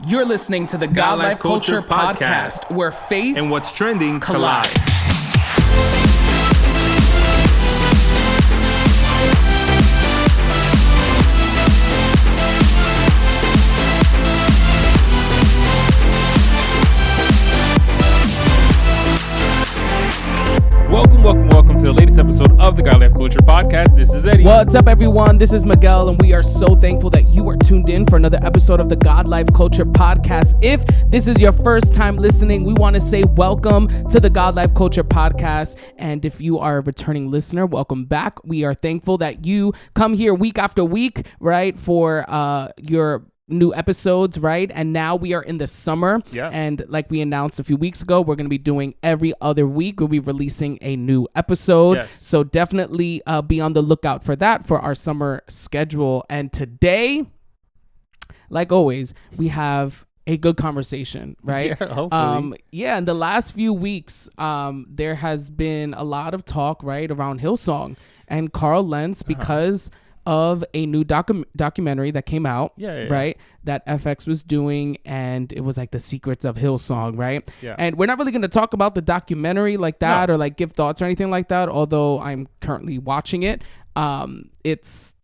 You're listening to the God Life Culture Podcast, where faith and what's trending collide. Welcome to the latest episode of the God Life Culture Podcast. This is Eddie. What's up, everyone? This is Miguel, and we are so thankful that you are tuned in for another episode of the God Life Culture Podcast. If this is your first time listening, we want to say welcome to the God Life Culture Podcast. And if you are a returning listener, welcome back. We are thankful that you come here week after week, right, for your new episodes, right? And now we are in the summer. Yeah. And like we announced a few weeks ago, we're going to be doing every other week. We'll be releasing a new episode. Yes. So definitely be on the lookout for that for our summer schedule. And today, like always, we have a good conversation, right? Yeah, hopefully. In the last few weeks, there has been a lot of talk, right, around Hillsong and Carl Lentz because of a new documentary that came out, right, that FX was doing, and it was like the Secrets of Hillsong, right? Yeah. And we're not really going to talk about the documentary like that or like give thoughts or anything like that, although I'm currently watching it. It's,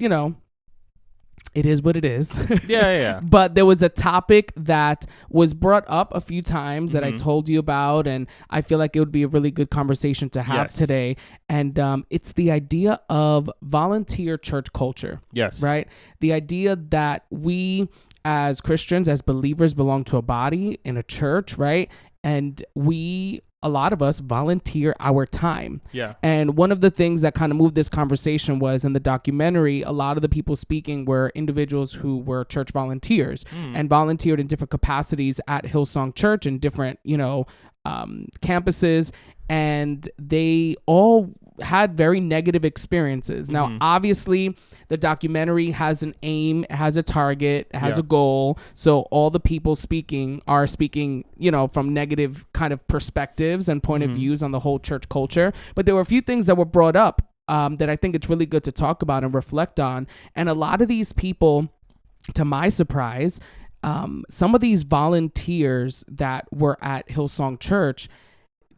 it is what it is. Yeah. But there was a topic that was brought up a few times that I told you about, and I feel like it would be a really good conversation to have today. And it's the idea of volunteer church culture. Yes. Right? The idea that we as Christians, as believers, belong to a body in a church, right? And a lot of us volunteer our time. Yeah. And one of the things that kind of moved this conversation was in the documentary, a lot of the people speaking were individuals who were church volunteers and volunteered in different capacities at Hillsong Church and different, campuses. And they all had very negative experiences. Now, obviously, the documentary has an aim, it has a target, it has a goal. So all the people speaking are speaking, from negative kind of perspectives and point of views on the whole church culture. But there were a few things that were brought up that I think it's really good to talk about and reflect on. And a lot of these people, to my surprise, some of these volunteers that were at Hillsong Church,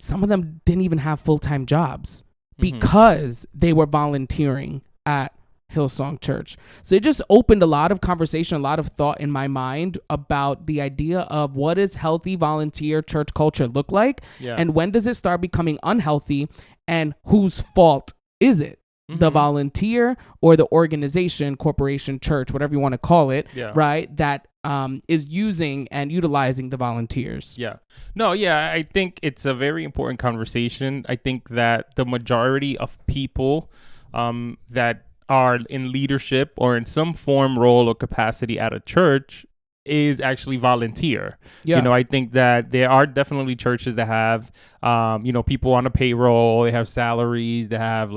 some of them didn't even have full-time jobs because they were volunteering at Hillsong Church. So it just opened a lot of conversation, a lot of thought in my mind about the idea of what does healthy volunteer church culture look like, and when does it start becoming unhealthy, and whose fault is it? The volunteer or the organization, corporation, church, whatever you want to call it, right? That is using and utilizing the volunteers. I think it's a very important conversation. I think that the majority of people that are in leadership or in some form, role, or capacity at a church is actually volunteer. I think that there are definitely churches that have, people on a payroll, they have salaries, they have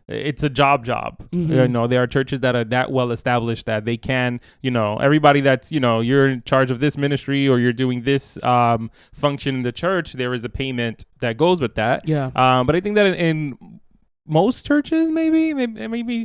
it's a job. There are churches that are that well established that they can, everybody that's, you're in charge of this ministry or you're doing this function in the church, there is a payment that goes with that. But I think that in most churches, maybe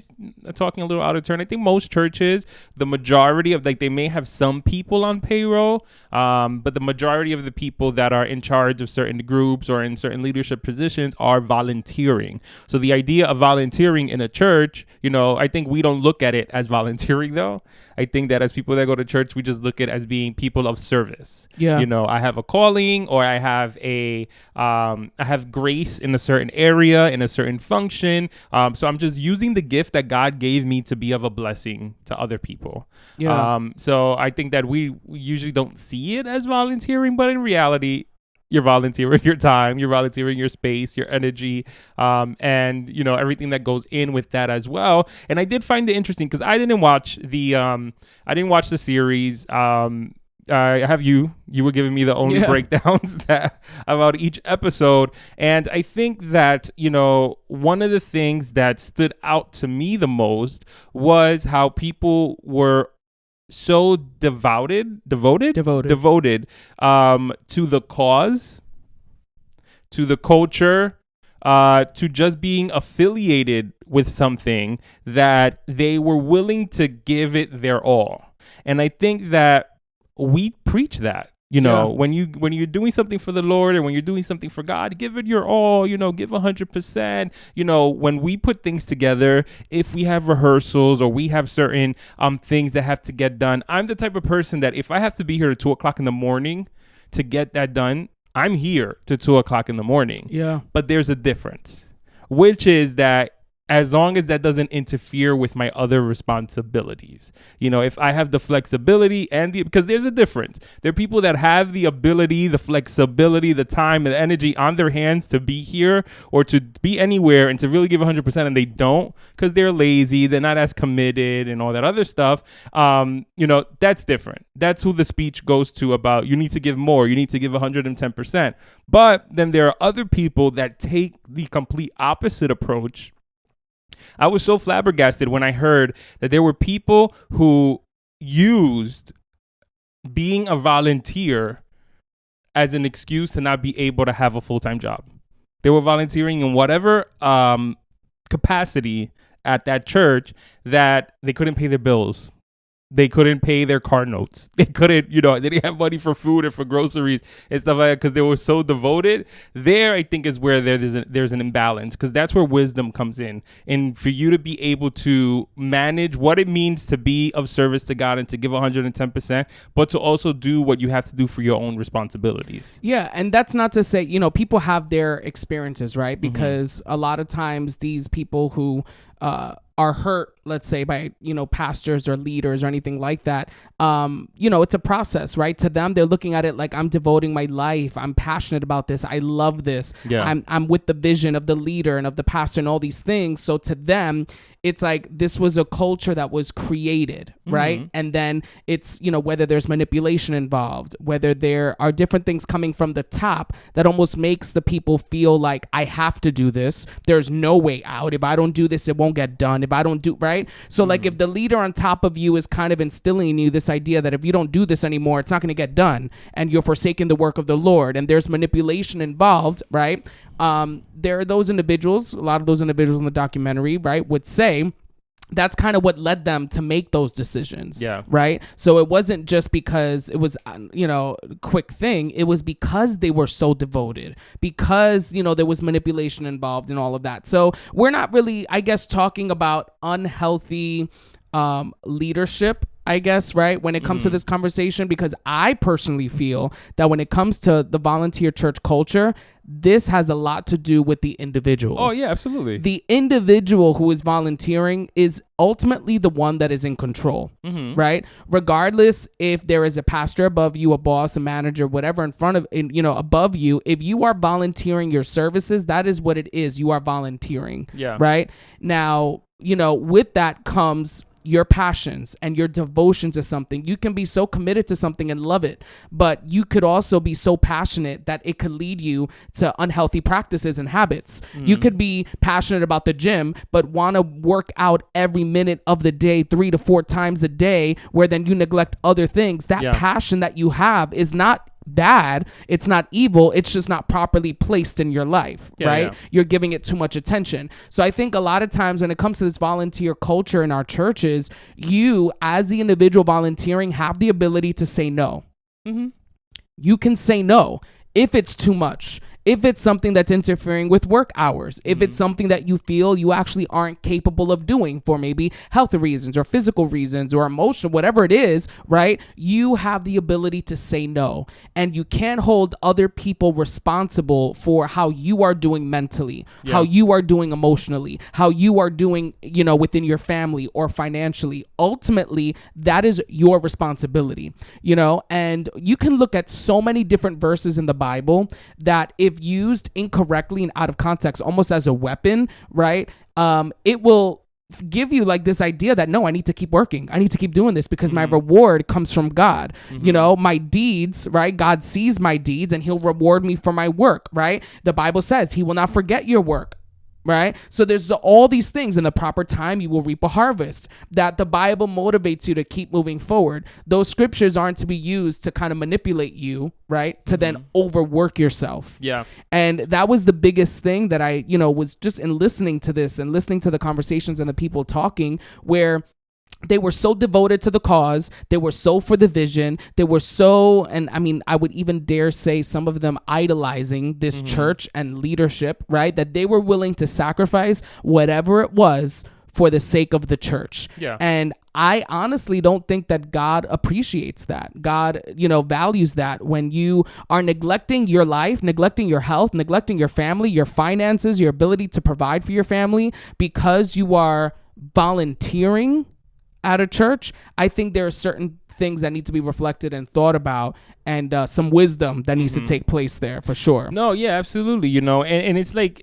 talking a little out of turn, I think most churches, the majority of they may have some people on payroll, but the majority of the people that are in charge of certain groups or in certain leadership positions are volunteering. So the idea of volunteering in a church, I think we don't look at it as volunteering though. I think that as people that go to church, we just look at it as being people of service. I have a calling, or I have I have grace in a certain area, in a certain function. So I'm just using the gift that God gave me to be of a blessing to other people. So I think that we usually don't see it as volunteering, but in reality, you're volunteering your time, you're volunteering your space, your energy, and everything that goes in with that as well. And I did find it interesting because I didn't watch the series. I have you were giving me the only breakdowns about each episode. And I think that, one of the things that stood out to me the most was how people were so devoted to the cause, to the culture, to just being affiliated with something that they were willing to give it their all. And I think that we preach that. When you're doing something for the Lord and when you're doing something for God, give it your all, give 100%. When we put things together, if we have rehearsals or we have certain things that have to get done, I'm the type of person that if I have to be here at 2:00 in the morning to get that done, I'm here to 2:00 in the morning. Yeah. But there's a difference, which is that as long as that doesn't interfere with my other responsibilities, if I have the flexibility because there's a difference. There are people that have the ability, the flexibility, the time and the energy on their hands to be here or to be anywhere and to really give 100%, and they don't because they're lazy, they're not as committed and all that other stuff. That's different. That's who the speech goes to about you need to give more, you need to give 110%. But then there are other people that take the complete opposite approach. I was so flabbergasted when I heard that there were people who used being a volunteer as an excuse to not be able to have a full-time job. They were volunteering in whatever capacity at that church that they couldn't pay their bills. They couldn't pay their car notes. They couldn't, they didn't have money for food or for groceries and stuff like that because they were so devoted. There, I think, is where there's an imbalance because that's where wisdom comes in. And for you to be able to manage what it means to be of service to God and to give 110%, but to also do what you have to do for your own responsibilities. Yeah, and that's not to say, people have their experiences, right? Because a lot of times these people who are hurt, let's say, by, pastors or leaders or anything like that, it's a process, right? To them, they're looking at it like, I'm devoting my life. I'm passionate about this. I love this. Yeah. I'm with the vision of the leader and of the pastor and all these things. So to them, it's like this was a culture that was created, right? Mm-hmm. And then it's, whether there's manipulation involved, whether there are different things coming from the top that almost makes the people feel like I have to do this. There's no way out. If I don't do this, it won't get done. If I don't do, right? So like if the leader on top of you is kind of instilling in you this idea that if you don't do this anymore, it's not going to get done and you're forsaking the work of the Lord and there's manipulation involved, right? There are those individuals, a lot of those individuals in the documentary, right, would say that's kind of what led them to make those decisions. Yeah. Right. So it wasn't just because it was, quick thing. It was because they were so devoted, because, there was manipulation involved in all of that. So we're not really, I guess, talking about unhealthy leadership, I guess, right, when it comes to this conversation, because I personally feel that when it comes to the volunteer church culture, this has a lot to do with the individual. Oh, yeah, absolutely. The individual who is volunteering is ultimately the one that is in control, right? Regardless if there is a pastor above you, a boss, a manager, whatever in front of, above you, if you are volunteering your services, that is what it is. You are volunteering, right? Now, with that comes your passions and your devotion to something. You can be so committed to something and love it, but you could also be so passionate that it could lead you to unhealthy practices and habits. You could be passionate about the gym, but want to work out every minute of the day, 3 to 4 times a day, where then you neglect other things. That passion that you have is not bad, it's not evil, it's just not properly placed in your life, right? You're giving it too much attention. So I think a lot of times when it comes to this volunteer culture in our churches, you as the individual volunteering have the ability to say no. You can say no if it's too much, if it's something that's interfering with work hours, if it's something that you feel you actually aren't capable of doing for maybe health reasons or physical reasons or emotional, whatever it is, right? You have the ability to say no, and you can't hold other people responsible for how you are doing mentally, how you are doing emotionally, how you are doing, within your family or financially. Ultimately, that is your responsibility, and you can look at so many different verses in the Bible that if used incorrectly and out of context, almost as a weapon, right? It will give you like this idea that, no, I need to keep working. I need to keep doing this because my reward comes from God. My deeds, right? God sees my deeds and he'll reward me for my work, right? The Bible says he will not forget your work. Right? So there's all these things. In the proper time, you will reap a harvest. That the Bible motivates you to keep moving forward. Those scriptures aren't to be used to kind of manipulate you, right? To then overwork yourself. Yeah. And that was the biggest thing that I, was just in listening to this and listening to the conversations and the people talking, where they were so devoted to the cause. They were so for the vision. They were so, and I mean, I would even dare say some of them idolizing this church and leadership, right? That they were willing to sacrifice whatever it was for the sake of the church. Yeah. And I honestly don't think that God appreciates that. God, values that when you are neglecting your life, neglecting your health, neglecting your family, your finances, your ability to provide for your family because you are volunteering at a church. I think there are certain things that need to be reflected and thought about, and some wisdom that needs to take place there for sure. No, yeah, absolutely. And it's like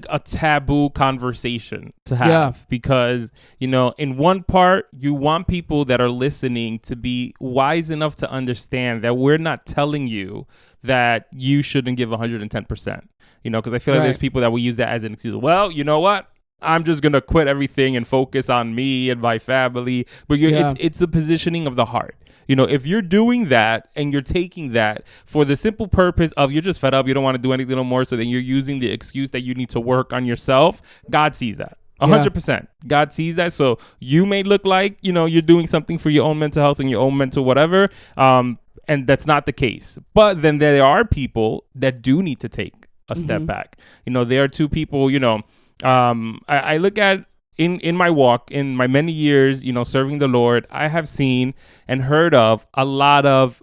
a taboo conversation to have because, in one part, you want people that are listening to be wise enough to understand that we're not telling you that you shouldn't give 110%, because I feel like there's people that will use that as an excuse. Well, you know what? I'm just going to quit everything and focus on me and my family. But it's the positioning of the heart. If you're doing that and you're taking that for the simple purpose of you're just fed up, you don't want to do anything no more, so then you're using the excuse that you need to work on yourself, God sees that. 100%. God sees that. So you may look like, you're doing something for your own mental health and your own mental whatever. And that's not the case. But then there are people that do need to take a step back. There are two people, I look at in my walk, in my many years, serving the Lord, I have seen and heard of a lot of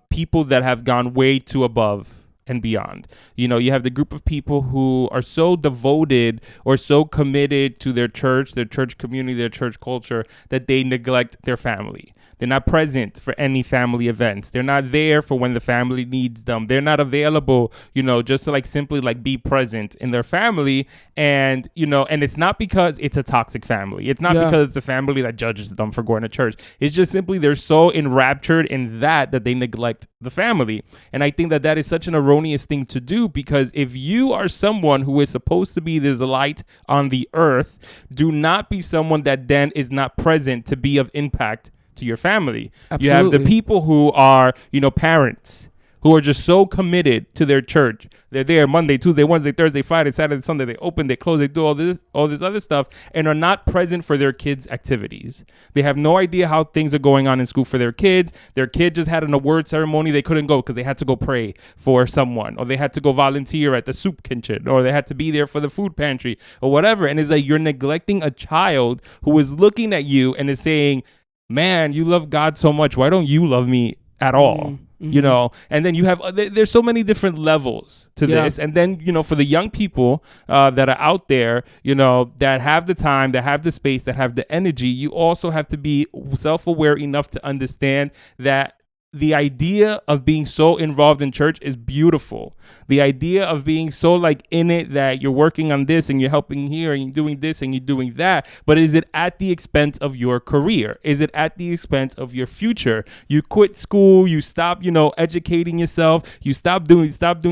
people that have gone way too above and beyond. You have the group of people who are so devoted or so committed to their church community, their church culture, that they neglect their family. They're not present for any family events. They're not there for when the family needs them. They're not available, just to simply be present in their family. And, and it's not because it's a toxic family. It's not because it's a family that judges them for going to church. It's just simply they're so enraptured in that they neglect the family. And I think that is such an erroneous thing to do, because if you are someone who is supposed to be this light on the earth, do not be someone that then is not present to be of impact to your family. Absolutely. You have the people who are, parents who are just so committed to their church. They're there Monday, Tuesday, Wednesday, Thursday, Friday, Saturday, Sunday. They open, they close, they do all this other stuff, and are not present for their kids' activities. They have no idea how things are going on in school for their kids. Their kid just had an award ceremony. They couldn't go because they had to go pray for someone, or they had to go volunteer at the soup kitchen, or they had to be there for the food pantry, or whatever. And it's like you're neglecting a child who is looking at you and is saying, man, you love God so much. Why don't you love me at all? And then you have, there's so many different levels to this. And then, for the young people that are out there, that have the time, that have the space, that have the energy, you also have to be self-aware enough to understand that the idea of being so involved in church is beautiful. The idea of being so in it that you're working on this and you're helping here and you're doing this and you're doing that. But is it at the expense of your career? Is it at the expense of your future? You quit school, you stop, educating yourself, you stop doing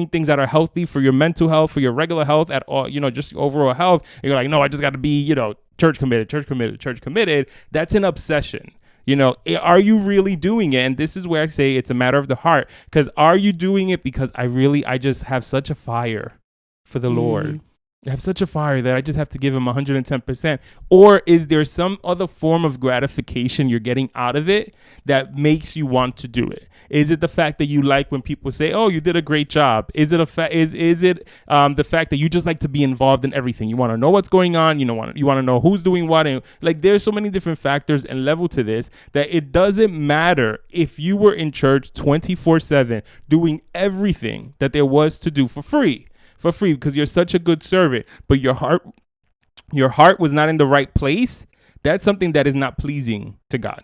things that are healthy for your mental health, for your regular health, at all, just your overall health. And you're like, no, I just got to be, church committed. That's an obsession. Are you really doing it? And this is where I say it's a matter of the heart. Because are you doing it because I just have such a fire for the Lord? I have such a fire that I just have to give him 110%. Or is there some other form of gratification you're getting out of it that makes you want to do it? Is it the fact that you like when people say, oh, you did a great job? Is it the fact that you just like to be involved in everything? You want to know what's going on. You want to know who's doing what. And there's so many different factors and level to this that it doesn't matter if you were in church 24/7 doing everything that there was to do for free, because you're such a good servant, but your heart was not in the right place. That's something that is not pleasing to God.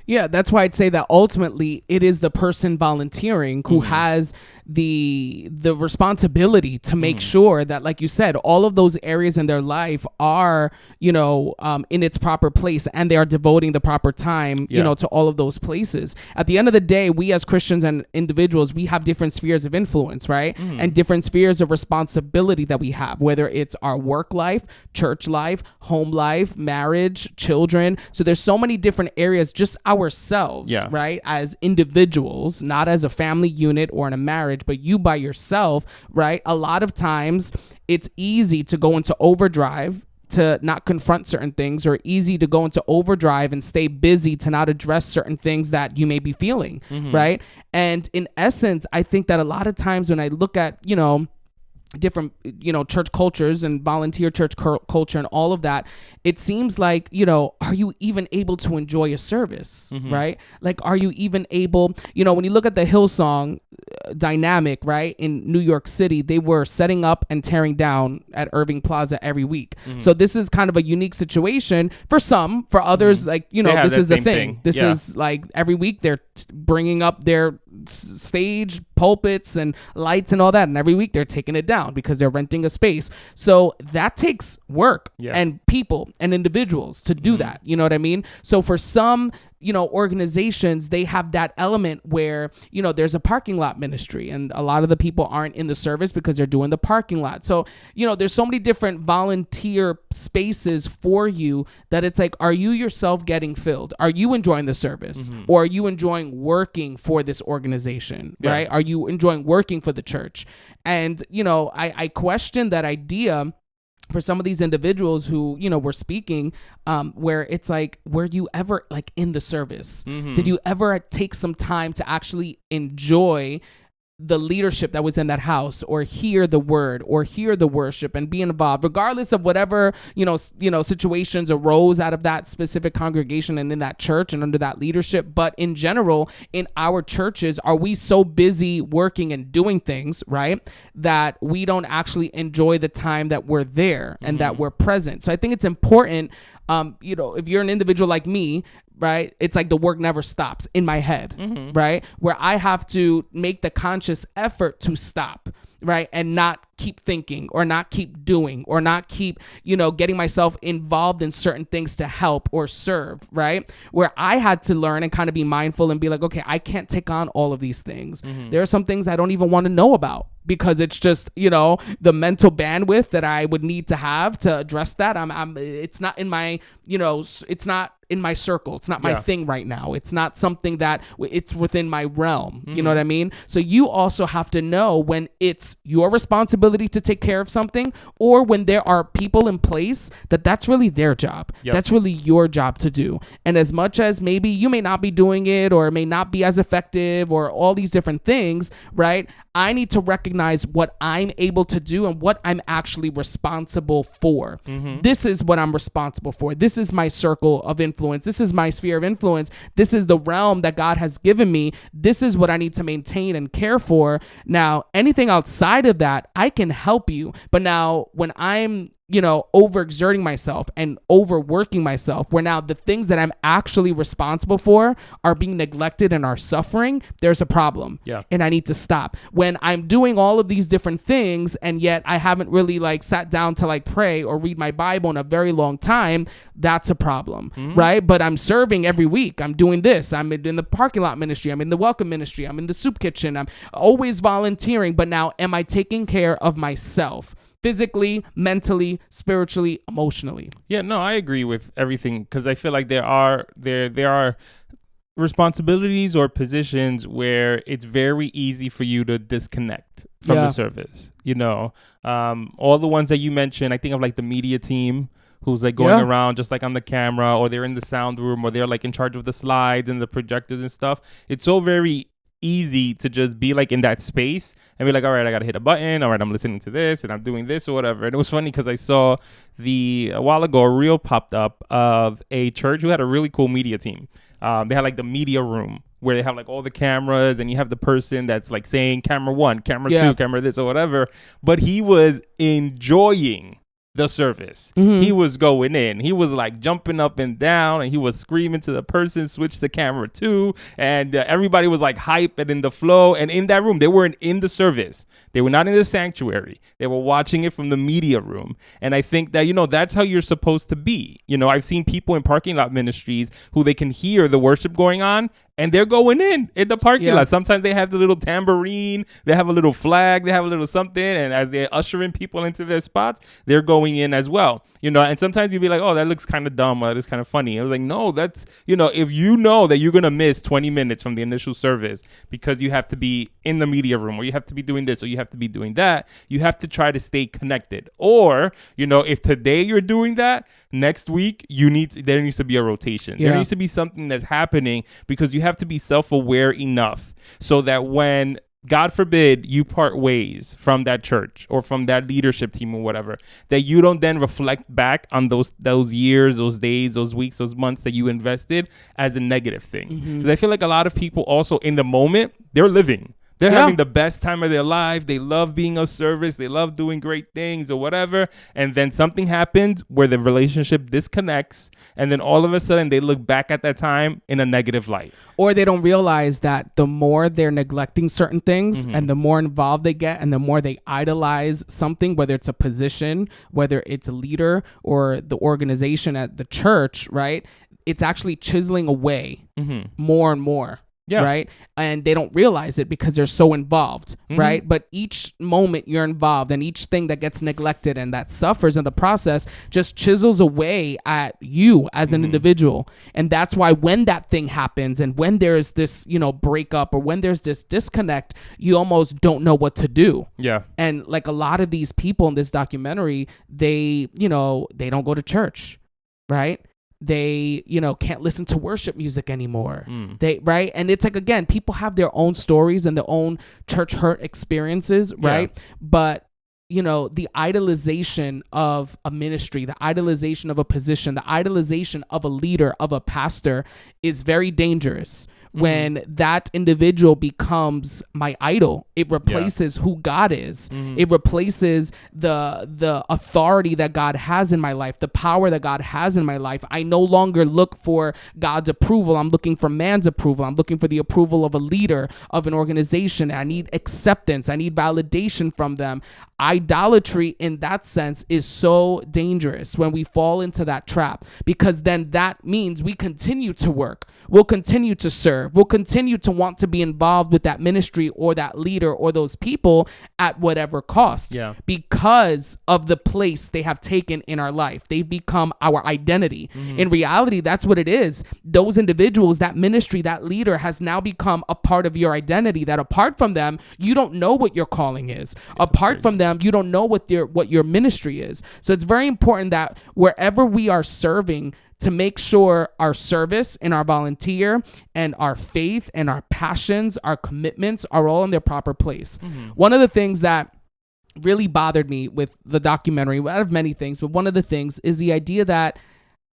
Yeah, that's why I'd say that ultimately it is the person volunteering who has the responsibility to make sure that, like you said, all of those areas in their life are, in its proper place, and they are devoting the proper time, to all of those places. At the end of the day, we as Christians and individuals, we have different spheres of influence, right? And different spheres of responsibility that we have, whether it's our work life, church life, home life, marriage, children. So there's so many different areas, just ourselves, right? As individuals, not as a family unit or in a marriage, but you by yourself, right? A lot of times it's easy to go into overdrive, to not confront certain things, or easy to go into overdrive and stay busy to not address certain things that you may be feeling, right? And in essence, I think that a lot of times when I look at, different, church cultures and volunteer church culture and all of that, it seems like, are you even able to enjoy a service, right? Like, are you even able, when you look at the Hillsong dynamic, right, in New York City, they were setting up and tearing down at Irving Plaza every week. So this is kind of a unique situation for some. For others, like, this is a thing. This is like every week they're bringing up their stage, pulpits, and lights and all that, and every week they're taking it down because they're renting a space. So that takes work and people and individuals to do that. You know what I mean? So for some, organizations, they have that element where, there's a parking lot ministry, and a lot of the people aren't in the service because they're doing the parking lot. So, there's so many different volunteer spaces for you that it's like, are you yourself getting filled? Are you enjoying the service? Or are you enjoying working for this organization, right? Are you enjoying working for the church? And, I question that idea for some of these individuals who, were speaking, where it's like, were you ever like in the service? Did you ever take some time to actually enjoy the leadership that was in that house, or hear the word, or hear the worship, and be involved, regardless of whatever, situations arose out of that specific congregation and in that church and under that leadership? But in general, in our churches, are we so busy working and doing things, right, that we don't actually enjoy the time that we're there and that we're present? So I think it's important, if you're an individual like me, right, it's like the work never stops in my head, right, where I have to make the conscious effort to stop, right, and not keep thinking, or not keep doing, or not keep, getting myself involved in certain things to help or serve, right, where I had to learn and kind of be mindful and be like, okay, I can't take on all of these things. There are some things I don't even want to know about, because it's just, the mental bandwidth that I would need to have to address that. It's not in my, it's not in my circle. It's not my thing right now. It's not something that it's within my realm. You know what I mean? So you also have to know when it's your responsibility to take care of something, or when there are people in place that's really their job. That's really your job to do. And as much as maybe you may not be doing it, or it may not be as effective, or all these different things, right, I need to recognize what I'm able to do and what I'm actually responsible for. This is what I'm responsible for. This is my circle of influence. This is my sphere of influence. This is the realm that God has given me. This is what I need to maintain and care for. Now, anything outside of that, I can help you. But now when I'm overexerting myself and overworking myself, where now the things that I'm actually responsible for are being neglected and are suffering, there's a problem. And I need to stop. When I'm doing all of these different things, and yet I haven't really sat down to pray or read my Bible in a very long time, that's a problem, right? But I'm serving every week. I'm doing this. I'm in the parking lot ministry. I'm in the welcome ministry. I'm in the soup kitchen. I'm always volunteering. But now, am I taking care of myself? Physically, mentally, spiritually, emotionally. Yeah, no, I agree with everything, because I feel like there are responsibilities or positions where it's very easy for you to disconnect from the service. All the ones that you mentioned, I think of the media team, who's going around just on the camera, or they're in the sound room, or they're in charge of the slides and the projectors and stuff. It's so very easy to just be in that space and be all right, I gotta hit a button, all right, I'm listening to this and I'm doing this or whatever. And it was funny because I saw a while ago a reel popped up of a church who had a really cool media team. They had the media room where they have all the cameras, and you have the person that's saying camera 1, camera 2, camera this or whatever, but he was enjoying the service. He was going in. He was jumping up and down, and he was screaming to the person, switch to camera 2, and everybody was hype and in the flow. And in that room, they weren't in the service. They were not in the sanctuary. They were watching it from the media room. And I think that, that's how you're supposed to be. I've seen people in parking lot ministries who they can hear the worship going on, And they're going in the parking lot. Sometimes they have the little tambourine, they have a little flag, they have a little something, and as they're ushering people into their spots, they're going in as well. And sometimes you'd be like, oh, that looks kind of dumb, or that is kind of funny. I was like, no, that's, if you know that you're going to miss 20 minutes from the initial service because you have to be in the media room, or you have to be doing this, or you have to be doing that, you have to try to stay connected. Or, if today you're doing that, next week there needs to be a rotation. There needs to be something that's happening, because you have to be self-aware enough so that when, God forbid, you part ways from that church or from that leadership team or whatever, that you don't then reflect back on those years, those days, those weeks, those months that you invested as a negative thing. Because I feel like a lot of people also in the moment, they're living. They're having the best time of their life. They love being of service. They love doing great things or whatever. And then something happens where the relationship disconnects. And then all of a sudden they look back at that time in a negative light. Or they don't realize that the more they're neglecting certain things and the more involved they get and the more they idolize something, whether it's a position, whether it's a leader or the organization at the church, right? It's actually chiseling away more and more. Yeah. Right. And they don't realize it because they're so involved. Right. But each moment you're involved and each thing that gets neglected and that suffers in the process just chisels away at you as an individual. And that's why when that thing happens and when there's this, breakup or when there's this disconnect, you almost don't know what to do. Yeah. And like a lot of these people in this documentary, they don't go to church. Right. They, can't listen to worship music anymore. Right. And it's like, again, people have their own stories and their own church hurt experiences. Right. Yeah. But, the idolization of a ministry, the idolization of a position, the idolization of a leader, of a pastor is very dangerous. When that individual becomes my idol, it replaces who God is. It replaces the authority that God has in my life, the power that God has in my life. I no longer look for God's approval. I'm looking for man's approval. I'm looking for the approval of a leader, of an organization. I need acceptance. I need validation from them. Idolatry in that sense is so dangerous when we fall into that trap, because then that means we continue to work. We'll continue to serve. We'll continue to want to be involved with that ministry or that leader or those people at whatever cost, because of the place they have taken in our life. They've become our identity. In reality, that's what it is. Those individuals, that ministry, that leader has now become a part of your identity, that apart from them, you don't know what your calling is. Apart from them, you don't know what your ministry is. So it's very important that wherever we are serving, to make sure our service and our volunteer and our faith and our passions, our commitments are all in their proper place. One of the things that really bothered me with the documentary, out of many things, but one of the things is the idea that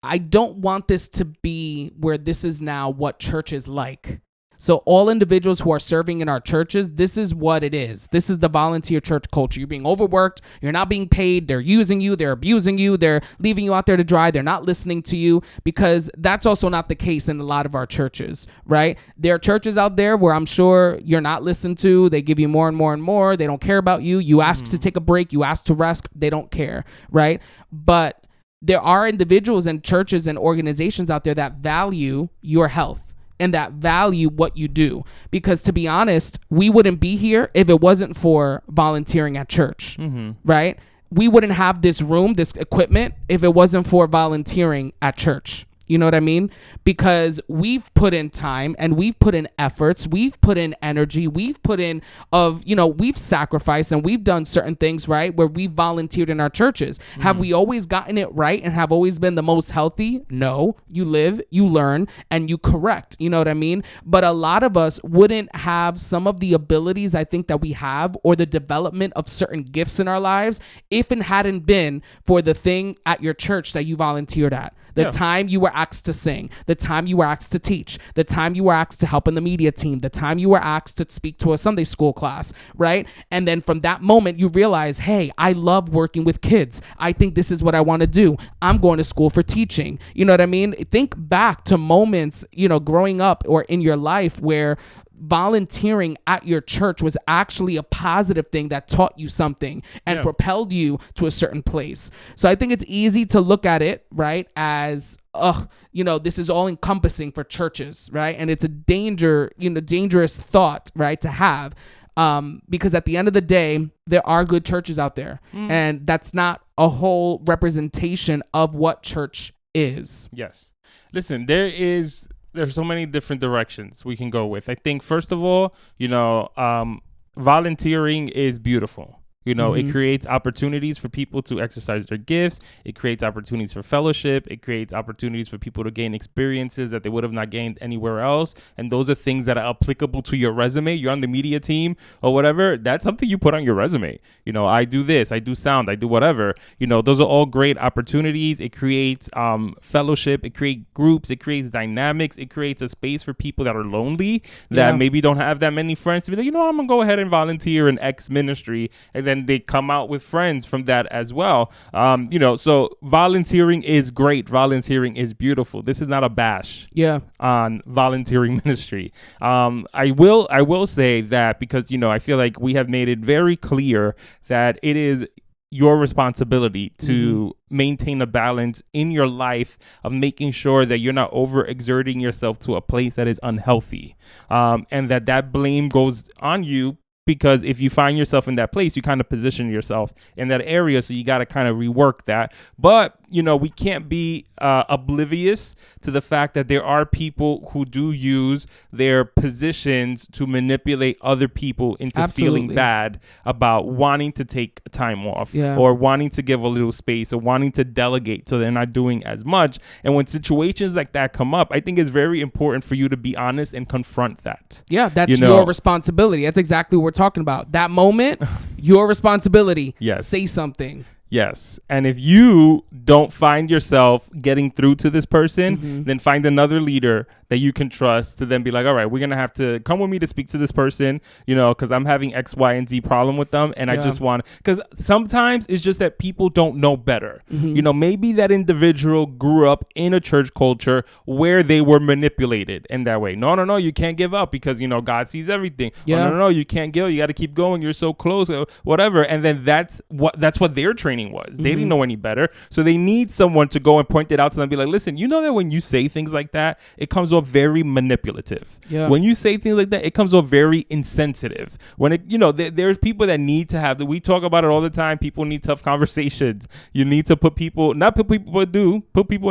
I don't want this to be where this is now what church is like. So all individuals who are serving in our churches, this is what it is. This is the volunteer church culture. You're being overworked. You're not being paid. They're using you. They're abusing you. They're leaving you out there to dry. They're not listening to you, because that's also not the case in a lot of our churches, right? There are churches out there where I'm sure you're not listened to. They give you more and more and more. They don't care about you. You ask to take a break. You ask to rest. They don't care, right? But there are individuals and churches and organizations out there that value your health and that value what you do. Because to be honest, we wouldn't be here if it wasn't for volunteering at church, right? We wouldn't have this room, this equipment, if it wasn't for volunteering at church. You know what I mean? Because we've put in time and we've put in efforts, we've put in energy, we've put in we've sacrificed and we've done certain things, right? Where we've volunteered in our churches. Have we always gotten it right and have always been the most healthy? No. You live, you learn, and you correct. You know what I mean? But a lot of us wouldn't have some of the abilities I think that we have, or the development of certain gifts in our lives, if it hadn't been for the thing at your church that you volunteered at. The time you were asked to sing, the time you were asked to teach, the time you were asked to help in the media team, the time you were asked to speak to a Sunday school class, right? And then from that moment, you realize, hey, I love working with kids. I think this is what I want to do. I'm going to school for teaching. You know what I mean? Think back to moments, growing up or in your life where volunteering at your church was actually a positive thing that taught you something and propelled you to a certain place. So I think it's easy to look at it, right, as this is all encompassing for churches, right? And it's a dangerous thought, right, to have. Because at the end of the day, there are good churches out there, and that's not a whole representation of what church is. Yes. Listen, there's so many different directions we can go with. I think, first of all, volunteering is beautiful. It creates opportunities for people to exercise their gifts. It creates opportunities for fellowship. It creates opportunities for people to gain experiences that they would have not gained anywhere else. And those are things that are applicable to your resume. You're on the media team or whatever. That's something you put on your resume. I do this, I do sound, I do whatever. Those are all great opportunities. It creates fellowship. It creates groups. It creates dynamics. It creates a space for people that are lonely, that maybe don't have that many friends to be like, I'm going to go ahead and volunteer in X ministry. And then they come out with friends from that as well. So volunteering is great. Volunteering is beautiful. This is not a bash on volunteering ministry. I will say that because, I feel like we have made it very clear that it is your responsibility to maintain a balance in your life of making sure that you're not overexerting yourself to a place that is unhealthy, and that blame goes on you. Because if you find yourself in that place, you kind of position yourself in that area. So you got to kind of rework that. But, we can't be oblivious to the fact that there are people who do use their positions to manipulate other people into feeling bad about wanting to take time off or wanting to give a little space or wanting to delegate so they're not doing as much. And when situations like that come up, I think it's very important for you to be honest and confront that. Yeah, that's your responsibility. That's exactly what we're talking about. That moment, your responsibility. Yes. Say something. Yes. And if you don't find yourself getting through to this person, then find another leader that you can trust to then be like, all right, we're going to have to come with me to speak to this person, because I'm having X, Y, and Z problem with them. And I just want, because sometimes it's just that people don't know better. Maybe that individual grew up in a church culture where they were manipulated in that way. No, you can't give up because, God sees everything. No, you can't give. You got to keep going. You're so close, whatever. And then that's what their training was. They didn't know any better. So they need someone to go and point it out to them and be like, listen, that when you say things like that, it comes off very manipulative. When you say things like that, it comes off very insensitive. When there's people that need to have that. We talk about it all the time. People need tough conversations. You need to put people in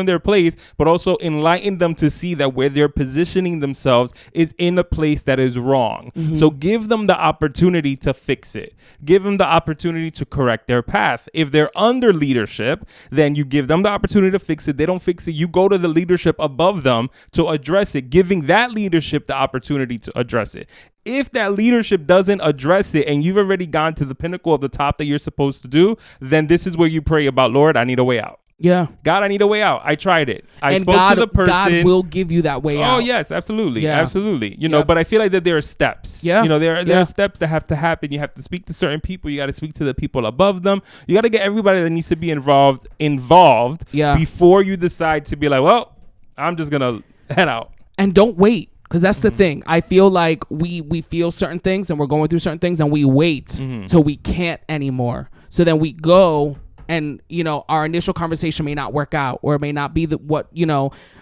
their place, but also enlighten them to see that where they're positioning themselves is in a place that is wrong. So give them the opportunity to fix it. Give them the opportunity to correct their path. If they're under leadership, then you give them the opportunity to fix it. They don't fix it. You go to the leadership above them to address it, giving that leadership the opportunity to address it. If that leadership doesn't address it and you've already gone to the pinnacle of the top that you're supposed to do, then this is where you pray about, Lord, I need a way out. Yeah. God, I need a way out. I tried it. I spoke to the person. God will give you that way out. Oh, yes, absolutely. Yeah. Absolutely. But I feel like that there are steps. Yeah. There are steps that have to happen. You have to speak to certain people. You got to speak to the people above them. You got to get everybody that needs to be involved before you decide to be like, well, I'm just going to head out. And don't wait. Because that's the thing. I feel like we feel certain things and we're going through certain things and we wait till we can't anymore. So then we go and, our initial conversation may not work out, or it may not be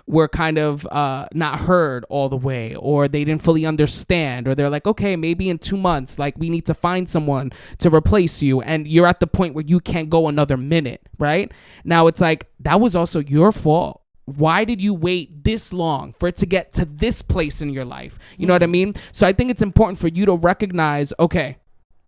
we're kind of not heard all the way, or they didn't fully understand, or they're like, okay, maybe in 2 months, like we need to find someone to replace you. And you're at the point where you can't go another minute, right? Now it's like, that was also your fault. Why did you wait this long for it to get to this place in your life? You know what I mean? So I think it's important for you to recognize, okay,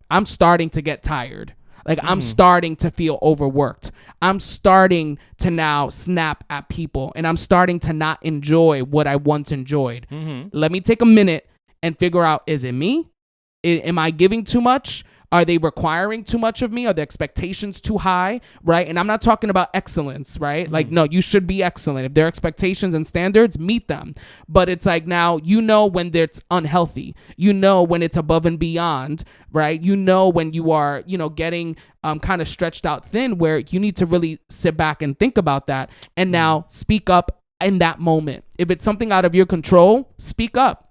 I'm starting to get tired. Like I'm starting to feel overworked. I'm starting to now snap at people, and I'm starting to not enjoy what I once enjoyed. Let me take a minute and figure out, is it me? Am I giving too much? Are they requiring too much of me? Are the expectations too high? Right? And I'm not talking about excellence, right? Like, no, you should be excellent. If there are expectations and standards, meet them. But it's like, now, when it's unhealthy, when it's above and beyond, right? When you are, getting kind of stretched out thin, where you need to really sit back and think about that. And now speak up in that moment. If it's something out of your control, speak up.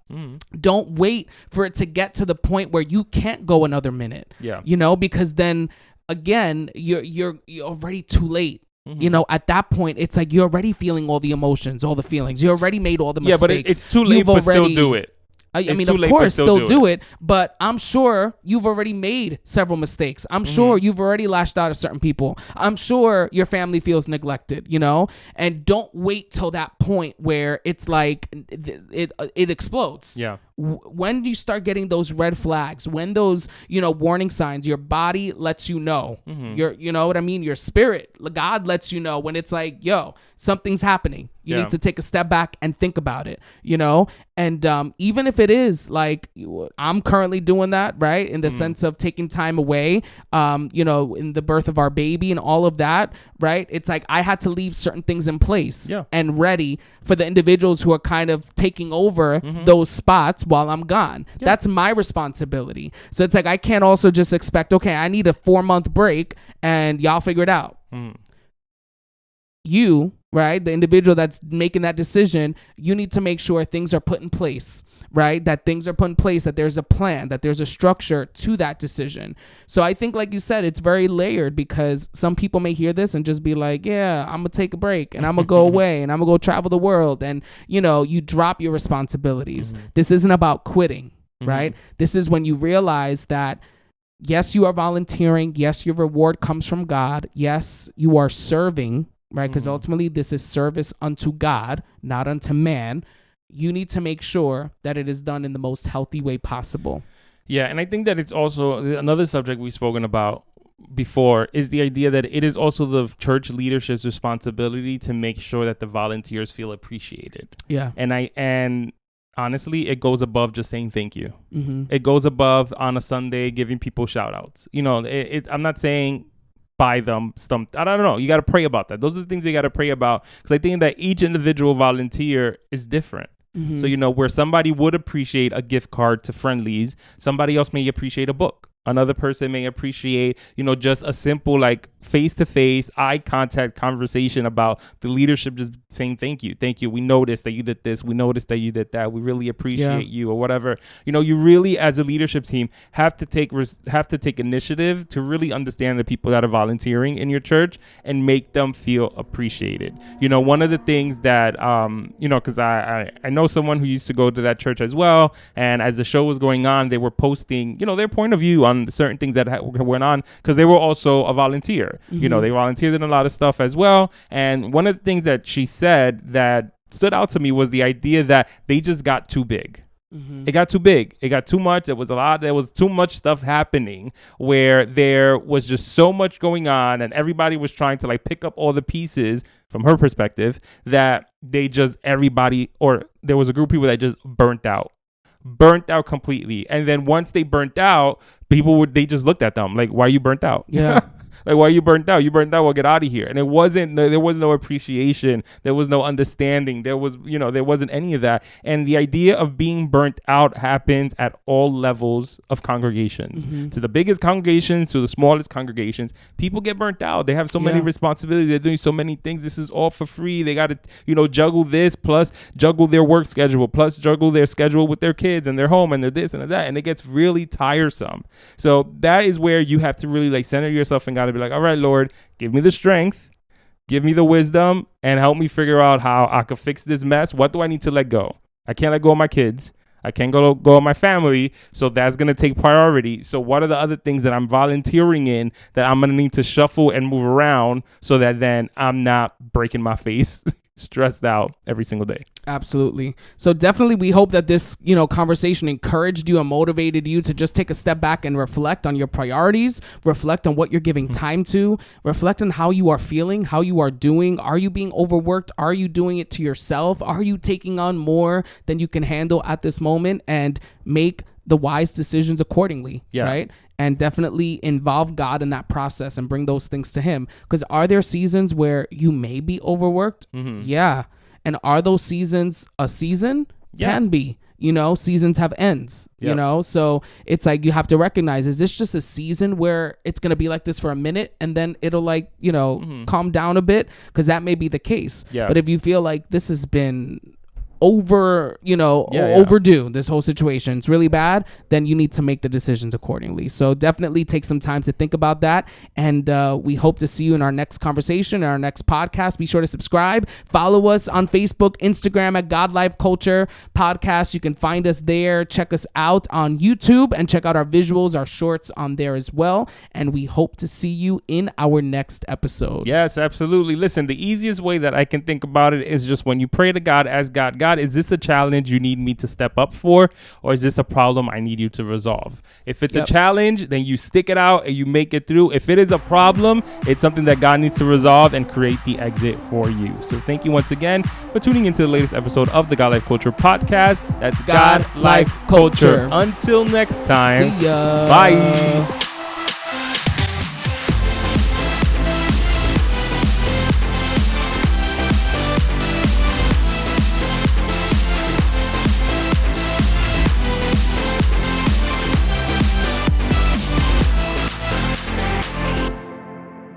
Don't wait for it to get to the point where you can't go another minute. Because then again, you're already too late. you know, at that point, it's like you're already feeling all the emotions, all the feelings. You already made all the mistakes. Yeah, but it's too late, but still do it. I mean, of course, still do it. But I'm sure you've already made several mistakes. I'm sure you've already lashed out at certain people. I'm sure your family feels neglected, you know? And don't wait till that point where it's like it explodes. Yeah. When you start getting those red flags, when those, you know, warning signs, your body lets you know. You know what I mean? Your spirit, God lets you know when it's like, yo, something's happening. You need to take a step back and think about it, you know? And even if it is like, I'm currently doing that, right? In the sense of taking time away, you know, in the birth of our baby and all of that, right? It's like I had to leave certain things in place and ready for the individuals who are kind of taking over those spots while I'm gone. That's my responsibility. So it's like I can't also just expect, okay, I need a 4-month break and y'all figure it out. You, right, the individual that's making that decision, you need to make sure things are put in place, right? That things are put in place, that there's a plan, that there's a structure to that decision. So I think, like you said, it's very layered because some people may hear this and just be like, yeah, I'm going to take a break and I'm going to go away and I'm going to go travel the world. And, you know, you drop your responsibilities. This isn't about quitting, right? This is when you realize that, yes, you are volunteering. Yes, your reward comes from God. Yes, you are serving, right? Because ultimately this is service unto God, not unto man. You need to make sure that it is done in the most healthy way possible. Yeah, and I think that it's also another subject we've spoken about before is the idea that it is also the church leadership's responsibility to make sure that the volunteers feel appreciated. Yeah. And honestly, it goes above just saying thank you. It goes above on a Sunday giving people shout outs. You know, I'm not saying buy them stuff. I don't know. You got to pray about that. Those are the things you got to pray about, because I think that each individual volunteer is different. So, you know, where somebody would appreciate a gift card to Friendlies, somebody else may appreciate a book. Another person may appreciate, you know, just a simple like face-to-face eye contact conversation about the leadership just saying thank you. We noticed that you did this. We noticed that you did that. We really appreciate you, or whatever. You know, you really as a leadership team have to take initiative to really understand the people that are volunteering in your church and make them feel appreciated. You know, one of the things that you know, because I know someone who used to go to that church as well, and as the show was going on, they were posting, you know, their point of view on certain things that went on, because they were also a volunteer. You know, they volunteered in a lot of stuff as well. And one of the things that she said that stood out to me was the idea that they just got too big. It got too big. It got too much. It was a lot. There was too much stuff happening where there was just so much going on, and everybody was trying to like pick up all the pieces from her perspective, that they just, everybody, or there was a group of people that just burnt out completely. And then once they burnt out, they just looked at them like, why are you burnt out? Yeah. Like, why are you burnt out? You burnt out, well, get out of here. And there was no appreciation. There was no understanding. There wasn't any of that. And the idea of being burnt out happens at all levels of congregations. To the biggest congregations, to the smallest congregations, people get burnt out. They have so many responsibilities. They're doing so many things. This is all for free. They got to, you know, juggle this, plus juggle their work schedule, plus juggle their schedule with their kids and their home and their this and that. And it gets really tiresome. So that is where you have to really like center yourself and got to be like, all right, Lord, give me the strength, give me the wisdom, and help me figure out how I could fix this mess. What do I need to let go? I can't let go of my kids. I can't go of my family. So that's going to take priority. So what are the other things that I'm volunteering in that I'm going to need to shuffle and move around so that then I'm not breaking my face stressed out every single day? Absolutely. So definitely we hope that this, you know, conversation encouraged you and motivated you to just take a step back and reflect on your priorities, reflect on what you're giving time to, reflect on how you are feeling, how you are doing. Are you being overworked? Are you doing it to yourself? Are you taking on more than you can handle at this moment? And make the wise decisions accordingly, right? And definitely involve God in that process and bring those things to him. Because are there seasons where you may be overworked? Yeah. And are those seasons a season? Can be. You know, seasons have ends, you know? So it's like you have to recognize, is this just a season where it's going to be like this for a minute and then it'll like, you know, calm down a bit? Because that may be the case. But if you feel like this has been overdue this whole situation, it's really bad, then you need to make the decisions accordingly. So definitely take some time to think about that. And we hope to see you in our next conversation, our next podcast. Be sure to subscribe. Follow us on Facebook, Instagram at God Life Culture Podcast. You can find us there. Check us out on YouTube and check out our visuals, our shorts on there as well. And we hope to see you in our next episode. Yes, absolutely. Listen, the easiest way that I can think about it is just when you pray to God, ask God, is this a challenge you need me to step up for, or is this a problem I need you to resolve? If it's a challenge, then you stick it out and you make it through. If it is a problem, it's something that God needs to resolve and create the exit for you. So thank you once again for tuning into the latest episode of the God Life Culture Podcast. That's God Life Culture. Until next time. See ya. Bye.